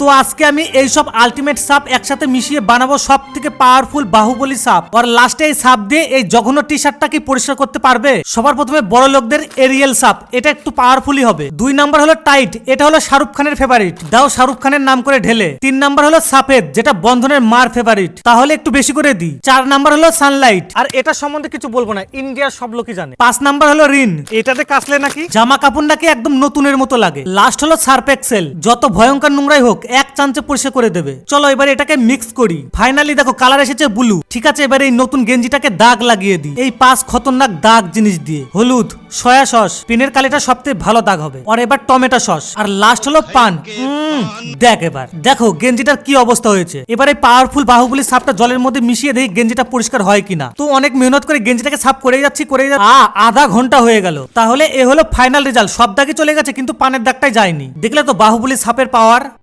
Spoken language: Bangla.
তো আজকে আমি এই সব আলটিমেট সাপ একসাথে মিশিয়ে বানাবো সব থেকে পাওয়ারফুল বাহুবলী সাপ। আর লাস্টে এই সাপ দিয়ে এই জঘন্য টি শার্টটা কি পরিষ্কার করতে পারবে? সবার প্রথমে বড় লোকদের এরিয়েল সাপ, এটা একটু পাওয়ারফুলই হবে। 2 নাম্বার হলো টাইট, এটা হলো শাহরুখ খানের ফেভারিট, দাও শাহরুখ খানের নাম করে ঢেলে। 3 নাম্বার হলো সাফেদ, যেটা বন্ধনের মার ফেভারিট, তাহলে একটু বেশি করে দি। 4 নাম্বার হলো সানলাইট, আর এটা সম্বন্ধে কিছু বলবো না, ইন্ডিয়ার সব লোকই জানে। 5 নাম্বার হলো রিন, এটাতে কাচলে নাকি জামা কাপড় নাকি একদম নতুনের মতো লাগে। লাস্ট হলো সার্ফ এক্সেল, যত ভয়ঙ্কর নোংরাই হোক এক চান্সে পরিষ্কার করে দেবে। চলো এবার এটাকে মিক্স করি। ফাইনালি দেখো কালার এসেছে ব্লু। ঠিক আছে, এবার এই নতুন গেঞ্জিটাকে দাগ লাগিয়ে দিই এই 5 খতরনাক দাগ জিনিস দিয়ে। হলুদ, সয়া সস, পিনের কালিটা সবথেকে ভালো দাগ হবে। আর এবার টমেটো সস, আর লাস্ট হলো পান। দেখ এবার দেখো গেঞ্জিটার কি অবস্থা হয়েছে। এবার এই পাওয়ারফুল বাহুবলী সাপটা জলের মধ্যে মিশিয়ে দেখি গেঞ্জিটা পরিষ্কার হয় কিনা। তো অনেক মেহনত করে গেঞ্জিটাকে সাফ করে যাচ্ছি আধা ঘন্টা হয়ে গেল। তাহলে এ হলো ফাইনাল রেজাল্ট, সব দাগই চলে গেছে কিন্তু পানের দাগটাই যায়নি। দেখলে তো বাহুবলী সাপের পাওয়ার।